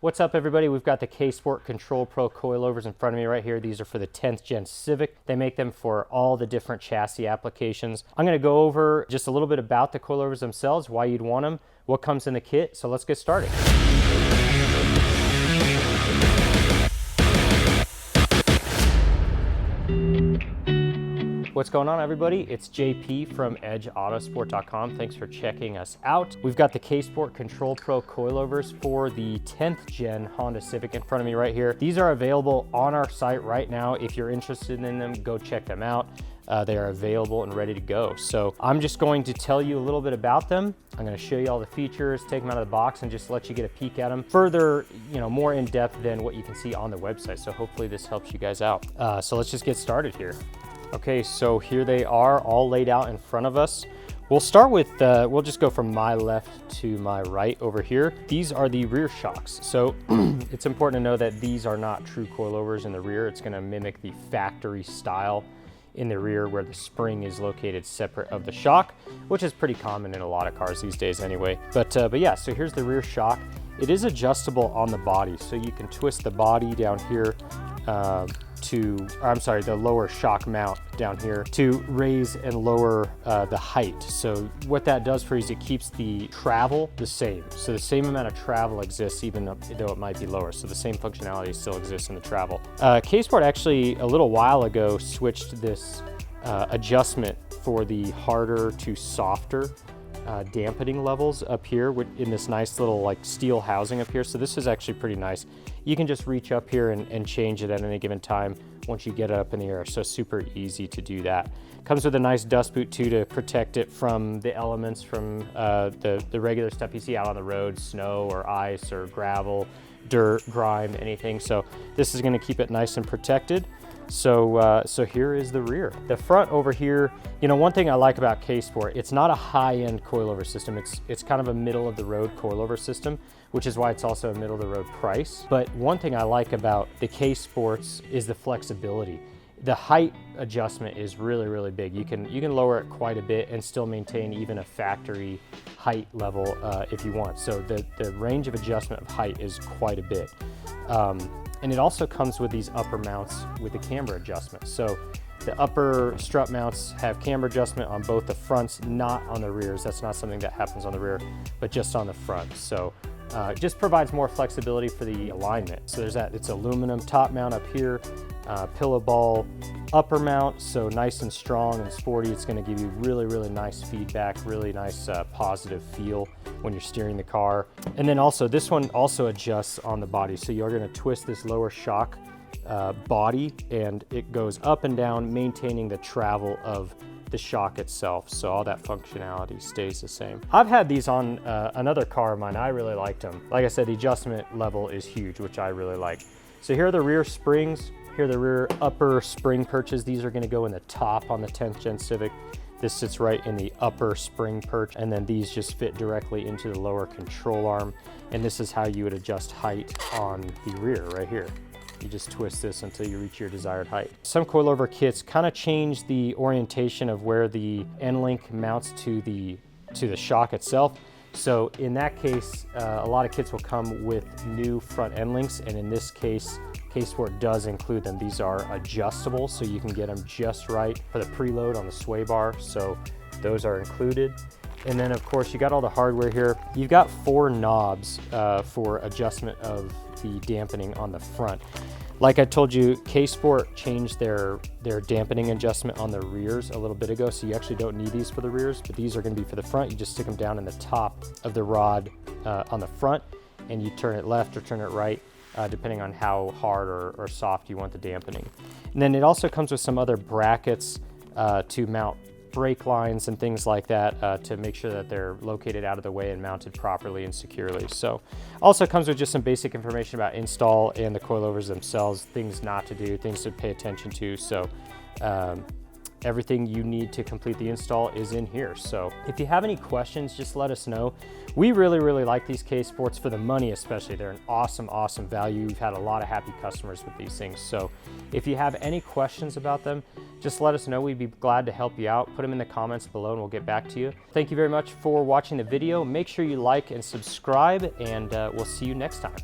What's up, everybody? We've got the KSport Kontrol Pro Coilovers in front of me right here. These are for the 10th Gen Civic. They make them for all the different chassis applications. I'm going to go over just a little bit about the coilovers themselves, why you'd want them, what comes in the kit. So let's get started. What's going on, everybody? It's JP from Edge Autosport.com. Thanks for checking us out. We've got the KSport Kontrol Pro Coilovers for the 10th Gen Honda Civic in front of me right here. These are available on our site right now. If you're interested in them, go check them out. They are available and ready to go. So I'm just going to tell you a little bit about them. I'm going to show you all the features, take them out of the box, and just let you get a peek at them further, more in depth than what you can see on the website. So hopefully this helps you guys out. So let's just get started here. Okay, so here they are all laid out in front of us. We'll start with, we'll just go from my left to my right over here. These are the rear shocks. So it's important to know that these are not true coilovers in the rear. It's gonna mimic the factory style in the rear where the spring is located separate of the shock, which is pretty common in a lot of cars these days anyway. But yeah, so here's the rear shock. It is adjustable on the body, so you can twist the body down here the lower shock mount down here to raise and lower the height. So what that does for you is it keeps the travel the same. So the same amount of travel exists even though it might be lower. So the same functionality still exists in the travel. KSport actually a little while ago switched this adjustment for the harder to softer dampening levels up here in this nice little like steel housing up here. So this is actually pretty nice. You can just reach up here and change it at any given time once you get it up in the air. So super easy to do that. Comes with a nice dust boot too to protect it from the elements from the regular stuff you see out on the road, snow or ice or gravel, dirt, grime, anything. So this is going to keep it nice and protected. So here is the rear. The front over here, one thing I like about KSport, it's not a high-end coilover system. It's kind of a middle-of-the-road coilover system, which is why it's also a middle-of-the-road price. But one thing I like about the KSports is the flexibility. The height adjustment is really, really big. You can lower it quite a bit and still maintain even a factory height level if you want. So the range of adjustment of height is quite a bit. And it also comes with these upper mounts with the camber adjustment. So the upper strut mounts have camber adjustment on both the fronts, not on the rears. That's not something that happens on the rear, but just on the front. So just provides more flexibility for the alignment. So there's that. It's aluminum top mount up here, pillow ball upper mount, so nice and strong and sporty. It's going to give you really, really nice feedback, really nice positive feel when you're steering the car. And then also this one also adjusts on the body. So you're going to twist this lower shock body and it goes up and down, maintaining the travel of the shock itself. So all that functionality stays the same. I've had these on another car of mine. I really liked them. Like I said, the adjustment level is huge, which I really like. So here are the rear springs. Here are the rear upper spring perches. These are going to go in the top on the 10th Gen Civic. This sits right in the upper spring perch, and then these just fit directly into the lower control arm. And this is how you would adjust height on the rear right here. You just twist this until you reach your desired height. Some coilover kits kind of change the orientation of where the end link mounts to the shock itself. So in that case, a lot of kits will come with new front end links, and in this case, KSport does include them. These are adjustable, so you can get them just right for the preload on the sway bar. So those are included. And then of course you got all the hardware here. You've got 4 knobs for adjustment of the dampening on the front. Like I told you, KSport changed their dampening adjustment on the rears a little bit ago, so you actually don't need these for the rears, but these are going to be for the front. You just stick them down in the top of the rod on the front, and you turn it left or turn it right, depending on how hard or soft you want the dampening. And then it also comes with some other brackets to mount brake lines and things like that to make sure that they're located out of the way and mounted properly and securely. So also comes with just some basic information about install and the coilovers themselves, things not to do, things to pay attention to. So everything you need to complete the install is in here. So if you have any questions, just let us know. We really, really like these KSports for the money especially. They're an awesome, awesome value. We've had a lot of happy customers with these things. So if you have any questions about them, just let us know. We'd be glad to help you out. Put them in the comments below and we'll get back to you. Thank you very much for watching the video. Make sure you like and subscribe, and we'll see you next time.